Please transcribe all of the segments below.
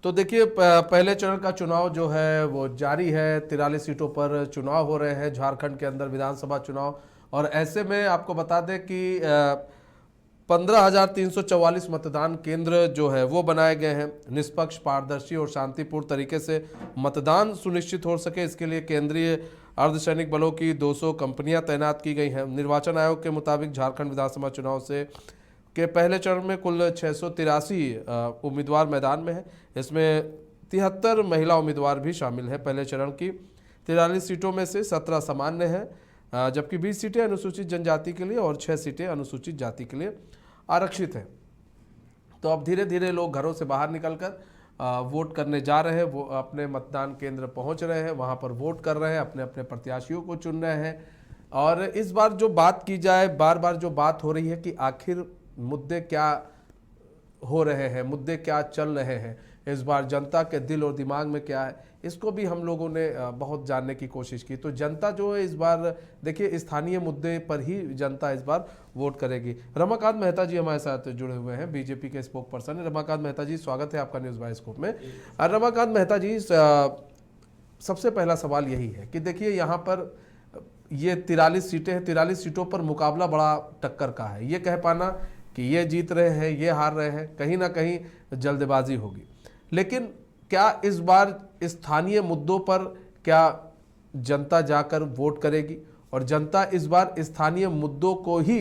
तो देखिए पहले चरण का चुनाव जो है वो जारी है। 43 सीटों पर चुनाव हो रहे हैं झारखंड के अंदर, विधानसभा चुनाव। और ऐसे में आपको बता दें कि 15,344 मतदान केंद्र जो है वो बनाए गए हैं। निष्पक्ष, पारदर्शी और शांतिपूर्ण तरीके से मतदान सुनिश्चित हो सके, इसके लिए केंद्रीय अर्धसैनिक बलों की 200 कंपनियां तैनात की गई हैं। निर्वाचन आयोग के मुताबिक झारखंड विधानसभा चुनाव से के पहले चरण में कुल 683 उम्मीदवार मैदान में हैं। इसमें 73 महिला उम्मीदवार भी शामिल हैं। पहले चरण की 43 सीटों में से 17 सामान्य हैं, जबकि 20 सीटें अनुसूचित जनजाति के लिए और 6 सीटें अनुसूचित जाति के लिए आरक्षित हैं। तो अब धीरे धीरे लोग घरों से बाहर निकलकर वोट करने जा रहे हैं। वो अपने मतदान केंद्र पहुंच रहे हैं, वहां पर वोट कर रहे हैं, अपने अपने प्रत्याशियों को चुन रहे हैं। और इस बार जो बात की जाए, बार बार जो बात हो रही है कि आखिर मुद्दे क्या हो रहे हैं, मुद्दे क्या चल रहे हैं, इस बार जनता के दिल और दिमाग में क्या है, इसको भी हम लोगों ने बहुत जानने की कोशिश की। तो जनता जो है इस बार देखिए स्थानीय मुद्दे पर ही जनता इस बार वोट करेगी। रमाकांत मेहता जी हमारे साथ जुड़े हुए हैं, बीजेपी के स्पोक पर्सन है। रमाकांत मेहता जी, स्वागत है आपका न्यूज़ बायोस्कोप में। रमाकांत मेहता जी, सबसे पहला सवाल यही है कि देखिए यहाँ पर ये 43 सीटें हैं, 43 सीटों पर मुकाबला बड़ा टक्कर का है। ये कह पाना कि ये जीत रहे हैं, ये हार रहे हैं, कहीं ना कहीं जल्दबाजी होगी। लेकिन क्या इस बार स्थानीय मुद्दों पर क्या जनता जाकर वोट करेगी और जनता इस बार स्थानीय मुद्दों को ही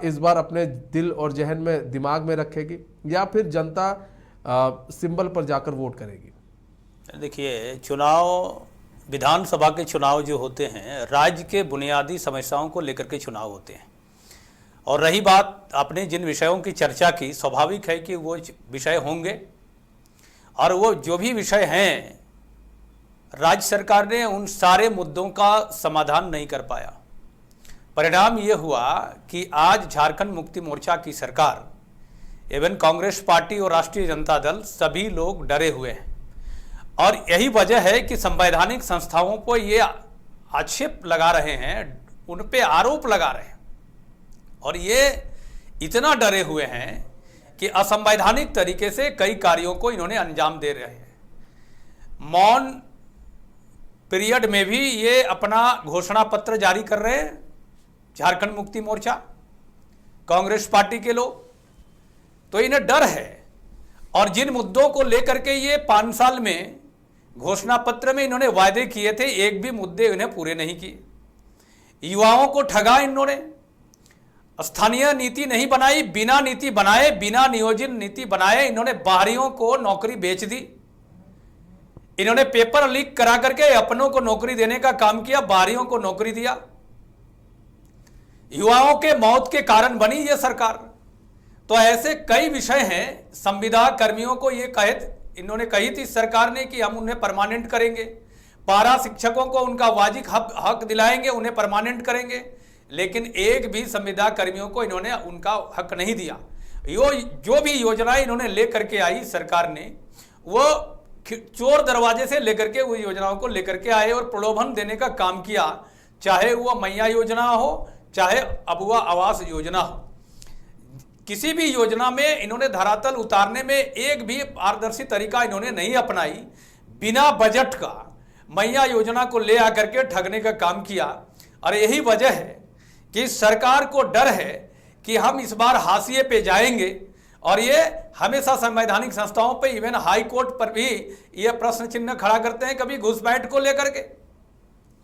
इस बार अपने दिल और जहन में, दिमाग में रखेगी, या फिर जनता सिंबल पर जाकर वोट करेगी? देखिए, चुनाव, विधानसभा के चुनाव जो होते हैं, राज्य के बुनियादी समस्याओं को लेकर के चुनाव होते हैं। और रही बात आपने जिन विषयों की चर्चा की, स्वाभाविक है कि वो विषय होंगे, और वो जो भी विषय हैं राज्य सरकार ने उन सारे मुद्दों का समाधान नहीं कर पाया। परिणाम ये हुआ कि आज झारखंड मुक्ति मोर्चा की सरकार एवं कांग्रेस पार्टी और राष्ट्रीय जनता दल सभी लोग डरे हुए हैं। और यही वजह है कि संवैधानिक संस्थाओं को ये आक्षेप लगा रहे हैं, उन पे आरोप लगा रहे हैं, और ये इतना डरे हुए हैं कि असंवैधानिक तरीके से कई कार्यों को इन्होंने अंजाम दे रहे हैं। मौन पीरियड में भी ये अपना घोषणा पत्र जारी कर रहे हैं, झारखंड मुक्ति मोर्चा, कांग्रेस पार्टी के लोग। तो इन्हें डर है, और जिन मुद्दों को लेकर के ये 5 साल में घोषणा पत्र में इन्होंने वायदे किए थे, एक भी मुद्दे इन्हें पूरे नहीं किए। युवाओं को ठगा इन्होंने, स्थानीय नीति नहीं बनाई, बिना नीति बनाए, बिना नियोजन नीति बनाए इन्होंने बाहरियों को नौकरी बेच दी। इन्होंने पेपर लीक करा करके अपनों को नौकरी देने का काम किया, बाहरियों को नौकरी दिया। युवाओं के मौत के कारण बनी ये सरकार। तो ऐसे कई विषय हैं। संविदा कर्मियों को ये इन्होंने कही थी सरकार ने कि हम उन्हें परमानेंट करेंगे, पारा शिक्षकों को उनका वाजिब हक दिलाएंगे, उन्हें परमानेंट करेंगे, लेकिन एक भी संविदा कर्मियों को इन्होंने उनका हक नहीं दिया। जो भी योजनाएं इन्होंने लेकर के आई सरकार ने, वो चोर दरवाजे से लेकर के वो योजनाओं को लेकर के आए और प्रलोभन देने का काम किया, चाहे वो मैया योजना हो, चाहे अबुआ आवास योजना हो। किसी भी योजना में इन्होंने धरातल उतारने में एक भी पारदर्शी तरीका इन्होंने नहीं अपनाई। बिना बजट का मैया योजना को ले आकर के ठगने का काम किया। और यही वजह है कि सरकार को डर है कि हम इस बार हाशिए पे जाएंगे, और ये हमेशा संवैधानिक संस्थाओं पे, इवन हाई कोर्ट पर भी ये प्रश्न चिन्ह खड़ा करते हैं, कभी घुसपैठ को लेकर के।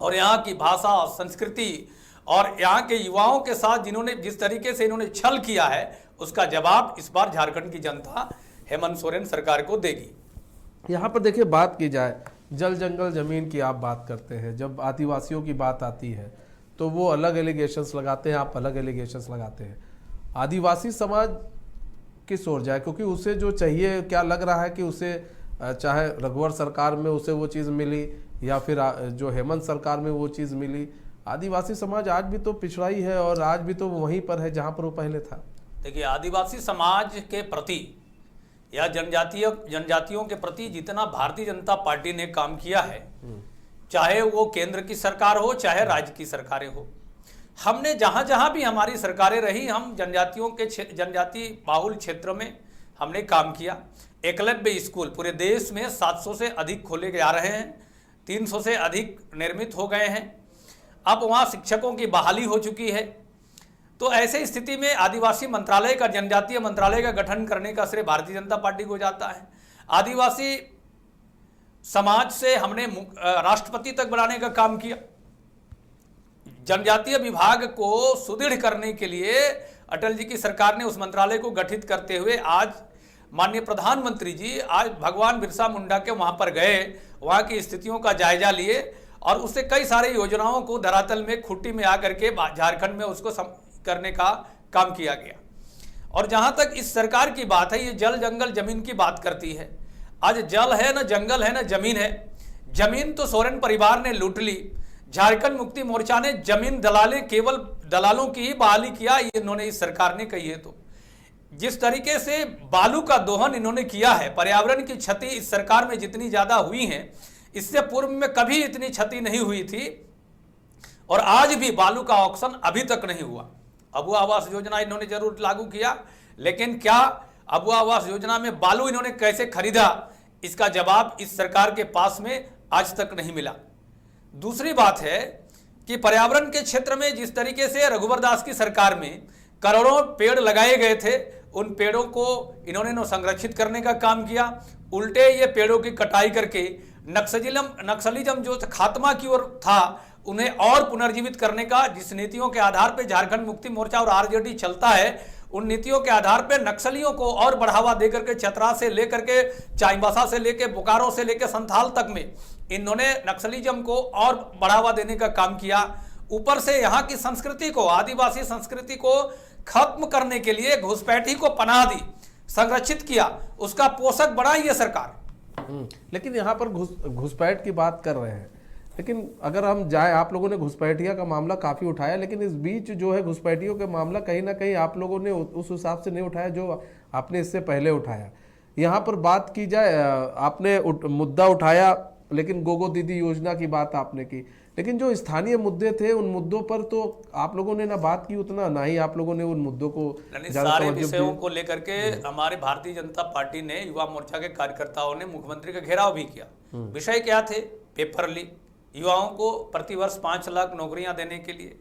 और यहाँ की भाषा, संस्कृति और यहाँ के युवाओं के साथ जिन्होंने जिस तरीके से इन्होंने छल किया है, उसका जवाब इस बार झारखंड की जनता हेमंत सोरेन सरकार को देगी। यहाँ पर देखिए, बात की जाए जल जंगल जमीन की, आप बात करते हैं, जब आदिवासियों की बात आती है तो वो अलग एलिगेशंस लगाते हैं, आप अलग एलिगेशंस लगाते हैं। आदिवासी समाज किस ओर जाए? क्योंकि उसे जो चाहिए, क्या लग रहा है कि उसे चाहे रघुवर सरकार में उसे वो चीज़ मिली या फिर जो हेमंत सरकार में वो चीज़ मिली, आदिवासी समाज आज भी तो पिछड़ा ही है और आज भी तो वहीं पर है जहाँ पर वो पहले था। देखिए, आदिवासी समाज के प्रति या जनजातियों के प्रति जितना भारतीय जनता पार्टी ने काम किया है, चाहे वो केंद्र की सरकार हो, चाहे राज्य की सरकारें हो, हमने जहां जहां भी हमारी सरकारें रही, हम जनजाति बाहुल क्षेत्रों में हमने काम किया। एकलव्य स्कूल पूरे देश में 700 से अधिक खोले जा रहे हैं, 300 से अधिक निर्मित हो गए हैं। अब वहाँ शिक्षकों की बहाली हो चुकी है। तो ऐसे स्थिति में आदिवासी मंत्रालय का, जनजातीय मंत्रालय का गठन करने का श्रेय भारतीय जनता पार्टी को जाता है। आदिवासी समाज से हमने राष्ट्रपति तक बनाने का काम किया। जनजातीय विभाग को सुदृढ़ करने के लिए अटल जी की सरकार ने उस मंत्रालय को गठित करते हुए आज माननीय प्रधानमंत्री जी आज भगवान बिरसा मुंडा के वहां पर गए, वहां की स्थितियों का जायजा लिए और उससे कई सारे योजनाओं को धरातल में खुट्टी में आकर के झारखंड में उसको करने का काम किया गया। और जहां तक इस सरकार की बात है, ये जल जंगल जमीन की बात करती है। आज जल है ना, जंगल है ना, जमीन है। जमीन तो सोरेन परिवार ने लूट ली। झारखंड मुक्ति मोर्चा ने जमीन केवल दलालों की ही बहाली किया, ये इन्होंने इस सरकार ने कही है। तो जिस तरीके से बालू का दोहन इन्होंने किया है, पर्यावरण की क्षति इस सरकार में जितनी ज्यादा हुई है, इससे पूर्व में कभी इतनी क्षति नहीं हुई थी। और आज भी बालू का ऑक्शन अभी तक नहीं हुआ। अबुआ आवास योजना इन्होंने जरूर लागू किया, लेकिन क्या अबुआ आवास योजना में बालू इन्होंने कैसे खरीदा, इसका जवाब इस सरकार के पास में आज तक नहीं मिला। दूसरी बात है कि पर्यावरण के क्षेत्र में जिस तरीके से रघुवर दास की सरकार में करोड़ों पेड़ लगाए गए थे, उन पेड़ों को इन्होंने संरक्षित करने का काम किया। उल्टे ये पेड़ों की कटाई करके नक्सलिज्म जो खात्मा की ओर था, उन्हें और पुनर्जीवित करने का, जिस नीतियों के आधार पर झारखंड मुक्ति मोर्चा और आरजेडी चलता है, उन नीतियों के आधार पर नक्सलियों को और बढ़ावा देकर के चतरा से लेकर के चाईबासा से लेकर बोकारो से लेकर संथाल तक में इन्होंने नक्सलिज्म को और बढ़ावा देने का काम किया। ऊपर से यहाँ की संस्कृति को, आदिवासी संस्कृति को खत्म करने के लिए घुसपैठी को पनाह दी, संरक्षित किया, उसका पोषक बना ये सरकार। लेकिन यहाँ पर घुसपैठ की बात कर रहे हैं, लेकिन अगर हम जाए, आप लोगों ने घुसपैठिया का मामला काफ़ी उठाया, लेकिन इस बीच जो है घुसपैठियों का मामला कहीं ना कहीं आप लोगों ने उस हिसाब से नहीं उठाया जो आपने इससे पहले उठाया। यहाँ पर बात की जाए, आपने मुद्दा उठाया, लेकिन गोगो दीदी योजना की बात आपने की, लेकिन जो स्थानीय मुद्दे थे उन मुद्दों पर तो आप लोगों ने ना बात की उतना, ना ही आप लोगों ने उन मुद्दों को सारे विषयों को लेकर के हमारे भारतीय जनता पार्टी ने, युवा मोर्चा के कार्यकर्ताओं ने मुख्यमंत्री का घेराव भी किया। विषय क्या थे? पेपर लीक, युवाओं को प्रतिवर्ष 5 लाख नौकरियां देने के लिए।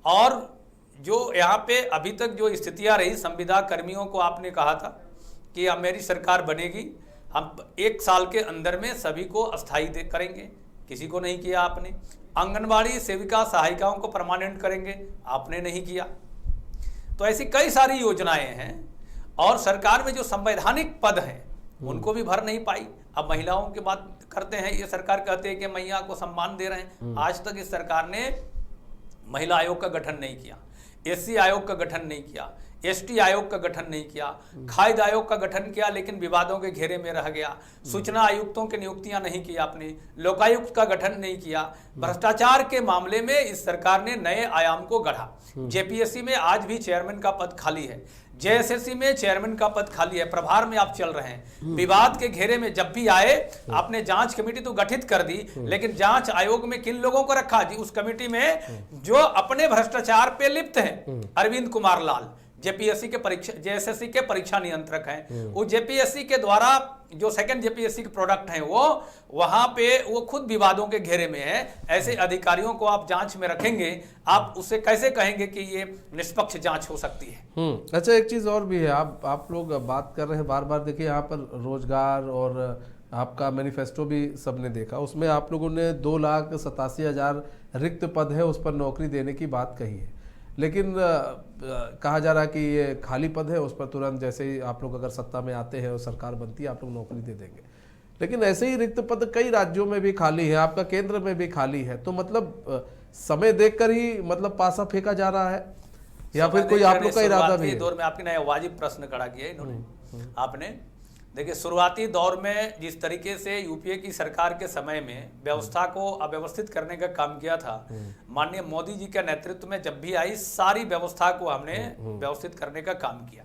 और जो यहाँ पे अभी तक जो स्थितियां रही, संविदा कर्मियों को आपने कहा था कि अब मेरी सरकार बनेगी, हम 1 साल के अंदर में सभी को अस्थायी करेंगे, किसी को नहीं किया आपने। आंगनबाड़ी सेविका सहायिकाओं को परमानेंट करेंगे, आपने नहीं किया। तो ऐसी कई सारी योजनाएं हैं। और सरकार में जो संवैधानिक पद हैं उनको भी भर नहीं पाई। अब महिलाओं की बात करते हैं, ये सरकार कहते हैं कि मैया को सम्मान दे रहे हैं। आज तक इस सरकार ने महिला आयोग का गठन नहीं किया, एससी आयोग का गठन नहीं किया, एसटी आयोग का गठन नहीं किया, खाद्य आयोग का गठन किया लेकिन विवादों के घेरे में रह गया। सूचना आयुक्तों की नियुक्तियां नहीं की आपने, लोकायुक्त का गठन नहीं किया। भ्रष्टाचार के मामले में इस सरकार ने नए आयाम को गढ़ा। जेपीएससी में आज भी चेयरमैन का पद खाली है, जेएसएससी में चेयरमैन का पद खाली है, प्रभार में आप चल रहे हैं। विवाद के घेरे में जब भी आए, आपने जांच कमेटी तो गठित कर दी, लेकिन जांच आयोग में किन लोगों को रखा जी? उस कमेटी में जो अपने भ्रष्टाचार पे लिप्त हैं, अरविंद कुमार लाल जेपीएससी के परीक्षा, जेएसएससी के परीक्षा नियंत्रक हैं। वो जेपीएससी के द्वारा जो सेकंड जेपीएससी के प्रोडक्ट हैं, वो वहां पे वो खुद विवादों के घेरे में है। ऐसे अधिकारियों को आप जांच में रखेंगे, आप उससे कैसे कहेंगे कि ये निष्पक्ष जांच हो सकती है? अच्छा, एक चीज और भी है, आप लोग बात कर रहे हैं बार बार, देखिए यहाँ पर रोजगार और आपका मैनिफेस्टो भी सबने देखा, उसमें आप लोगों ने 2,87,000 रिक्त पद है उस पर नौकरी देने की बात कही है। लेकिन कहा जा रहा है कि ये खाली पद है, उस पर तुरंत जैसे ही आप लोग अगर सत्ता में आते हैं और सरकार बनती है, आप लोग नौकरी दे देंगे। लेकिन ऐसे ही रिक्त पद कई राज्यों में भी खाली है, आपका केंद्र में भी खाली है। तो मतलब समय देखकर ही मतलब पासा फेंका जा रहा है, या फिर कोई आप लोग का इरादा भी है? दौर में आपने नया वाजिब प्रश्न खड़ा किया इन्होंने। आपने देखिए, शुरुआती दौर में जिस तरीके से यूपीए की सरकार के समय में व्यवस्था को अव्यवस्थित करने का काम किया था, माननीय मोदी जी के नेतृत्व में जब भी आई, सारी व्यवस्था को हमने व्यवस्थित करने का काम किया।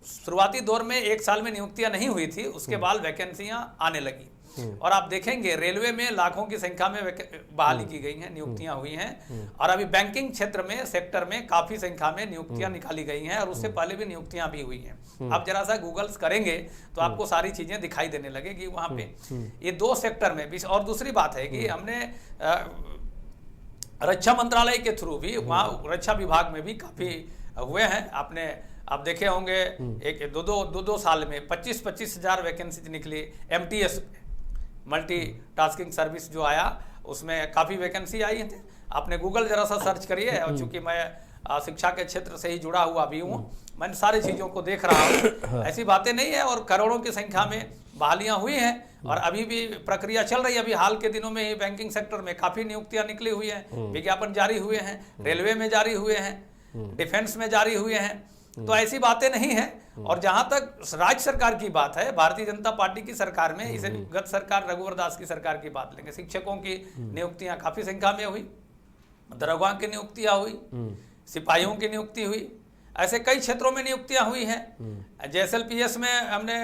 शुरुआती दौर में 1 साल में नियुक्तियां नहीं हुई थी, उसके बाद वैकेंसियां आने लगी। और आप देखेंगे रेलवे में लाखों की संख्या में बहाली की गई हैं, नियुक्तियां हुई हैं। और अभी बैंकिंग क्षेत्र में, सेक्टर में काफी संख्या में नियुक्तियां निकाली गई हैं, और उससे पहले भी नियुक्तियां भी हुई हैं। आप जरा सा गूगल्स करेंगे तो आपको सारी चीजें दिखाई देने लगेगी वहां पे। ये 2 सेक्टर में भी। और दूसरी बात है कि हमने रक्षा मंत्रालय के थ्रू भी वहाँ रक्षा विभाग में भी काफी हुए हैं। आपने आप देखे होंगे एक दो साल में 25-25 हजार वैकेंसी निकली। MTS मल्टी टास्किंग सर्विस जो आया, उसमें काफी वैकेंसी आई थी। आपने गूगल जरा सा सर्च करिए, और चूंकि मैं शिक्षा के क्षेत्र से ही जुड़ा हुआ भी हूँ, मैं सारी चीजों को देख रहा हूँ। ऐसी बातें नहीं है, और करोड़ों की संख्या में बहालियां हुई हैं, और अभी भी प्रक्रिया चल रही है। अभी हाल के दिनों में ही बैंकिंग सेक्टर में काफी नियुक्तियां निकली हुई हैं, विज्ञापन जारी हुए हैं, रेलवे में जारी हुए हैं, डिफेंस में जारी हुए हैं। तो ऐसी बातें नहीं है। और जहां तक राज्य सरकार की बात है, भारतीय जनता पार्टी की सरकार में, इसे गत सरकार रघुवर दास की सरकार की बात लेंगे, शिक्षकों की नियुक्तियां काफी संख्या में हुई, दरोगा की नियुक्तियां हुई, सिपाहियों की नियुक्ति हुई, ऐसे कई क्षेत्रों में नियुक्तियां हुई हैं। JSLPS में हमने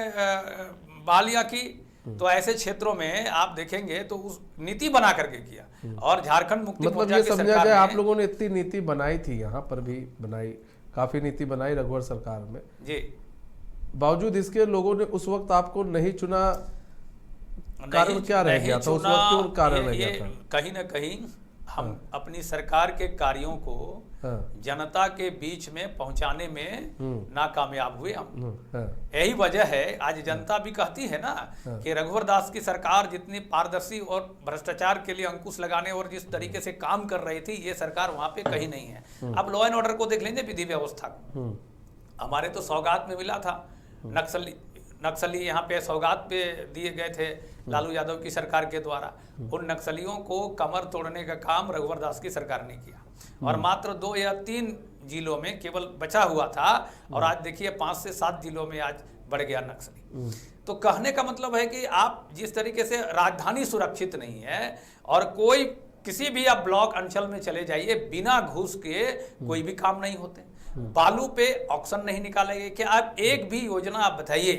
बहालियां की। तो ऐसे क्षेत्रों में आप देखेंगे तो उस नीति बना करके किया। और झारखंड मुक्ति मोर्चा की समझा जाए आप लोगों ने इतनी नीति बनाई थी, यहाँ पर भी बनाई, काफी नीति बनाई रघुवर सरकार में जी, बावजूद इसके लोगों ने उस वक्त आपको नहीं चुना। कारण क्या रह गया था उस वक्त? क्यों कारण रह गया था? कहीं ना कहीं हम अपनी सरकार के कार्यों को जनता के बीच में पहुंचाने में नाकामयाब हुए हम। यही वजह है, आज जनता भी कहती है ना कि रघुवर दास की सरकार जितनी पारदर्शी और भ्रष्टाचार के लिए अंकुश लगाने और जिस तरीके से काम कर रही थी, ये सरकार वहां पे कहीं नहीं है। अब लॉ एंड ऑर्डर को देख लेंगे, विधि व्यवस्था को। हमारे तो सौगात में मिला था, नक्सली यहाँ पे सौगात पे दिए गए थे लालू यादव की सरकार के द्वारा। उन नक्सलियों को कमर तोड़ने का काम रघुवर दास की सरकार ने किया, और मात्र 2 या 3 जिलों में केवल बचा हुआ था, और आज देखिए 5 से 7 जिलों में आज बढ़ गया नक्सली। तो कहने का मतलब है कि आप जिस तरीके से राजधानी सुरक्षित नहीं है, और कोई किसी भी आप ब्लॉक अंचल में चले जाइए, बिना घूस के कोई भी काम नहीं होते। बालू पे ऑक्शन नहीं निकाले गए। क्या आप एक भी योजना आप बताइए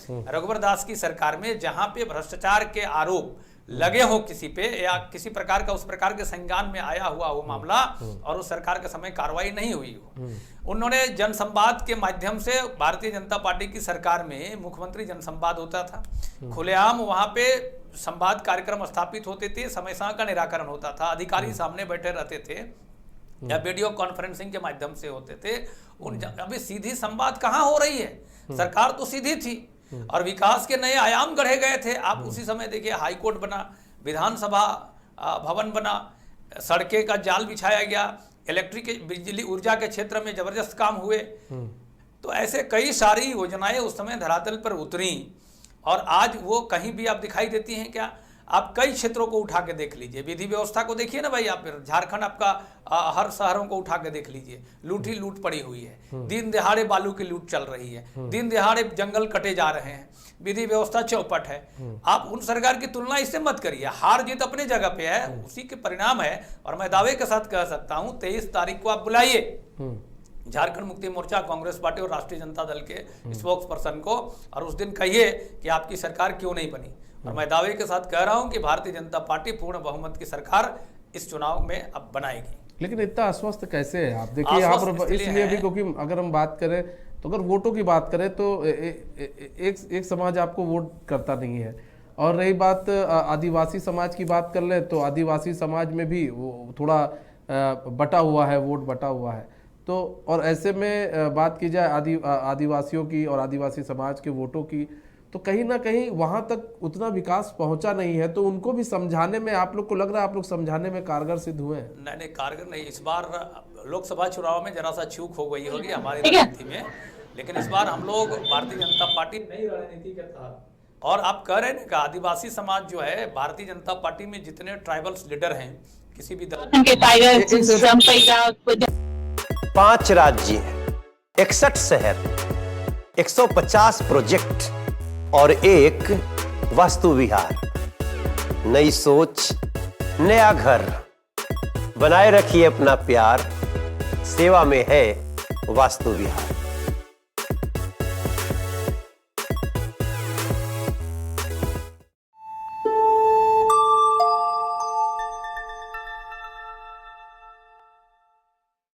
रघुवर दास की सरकार में जहां पे भ्रष्टाचार के आरोप लगे हो किसी पे, या किसी प्रकार का उस प्रकार के संज्ञान में आया हुआ हो मामला, और उस सरकार के समय कार्रवाई नहीं हुई हो? उन्होंने जनसंवाद के माध्यम से, भारतीय जनता पार्टी की सरकार में मुख्यमंत्री जनसंवाद होता था, खुलेआम वहां पे संवाद कार्यक्रम स्थापित होते थे, समस्या का निराकरण होता था, अधिकारी सामने बैठे रहते थे, या वीडियो कॉन्फ्रेंसिंग के माध्यम से होते थे। अभी सीधी संवाद कहाँ हो रही है? सरकार तो सीधी थी, और विकास के नए आयाम गढ़े गए थे। आप उसी समय देखिए, हाईकोर्ट बना, विधानसभा भवन बना, सड़कें का जाल बिछाया गया, इलेक्ट्रिक बिजली ऊर्जा के क्षेत्र में जबरदस्त काम हुए। तो ऐसे कई सारी योजनाएं उस समय धरातल पर उतरी, और आज वो कहीं भी आप दिखाई देती हैं क्या? आप कई क्षेत्रों को उठा के देख लीजिए, विधि व्यवस्था को देखिए ना भाई, आप झारखंड आपका हर शहरों को उठा के देख लीजिए, लूट ही लूट पड़ी हुई है। दिन दिहाड़े बालू की लूट चल रही है, दिन दिहाड़े जंगल कटे जा रहे हैं, विधि व्यवस्था चौपट है। आप उन सरकार की तुलना इससे मत करिए। हार जीत अपने जगह पे है, उसी के परिणाम है। और मैं दावे के साथ कह सकता हूँ 23 तारीख को आप बुलाइए झारखंड मुक्ति मोर्चा, कांग्रेस पार्टी और राष्ट्रीय जनता दल के स्पोक्स पर्सन को, और उस दिन कहिए कि आपकी सरकार क्यों नहीं बनी। और मैं दावे के साथ कह रहा हूं कि भारतीय जनता पार्टी पूर्ण बहुमत की सरकार इस चुनाव में अब बनाएगी। लेकिन इतना आश्वस्त कैसे है आप? देखिए यहाँ पर इसलिए भी क्योंकि अगर हम बात करें तो, अगर वोटों की बात करें तो एक समाज आपको वोट करता नहीं है। और रही बात आदिवासी समाज की बात कर ले, तो आदिवासी समाज में भी वो थोड़ा बटा हुआ है, वोट बटा हुआ है। तो और ऐसे में बात की जाए आदिवासियों की और आदिवासी समाज के वोटों की, तो कहीं ना कहीं वहां तक उतना विकास पहुंचा नहीं है। तो उनको भी समझाने में आप लोग को लग रहा है आप लोग समझाने में कारगर सिद्ध हुए हैं? नहीं, कारगर नहीं। इस बार लोकसभा चुनाव में जरा सा चूक हो गई होगी हमारी रणनीति में, लेकिन इस बार हम लोग भारतीय जनता पार्टी नई रणनीति के तहत, और आप कह रहे हैं कि आदिवासी समाज जो है, भारतीय जनता पार्टी में जितने ट्राइबल्स लीडर हैं किसी भी दल, 5 राज्य, 61 शहर, 150 प्रोजेक्ट और 1 वास्तु विहार। नई सोच, नया घर। बनाए रखिए अपना प्यार, सेवा में है वास्तु विहार।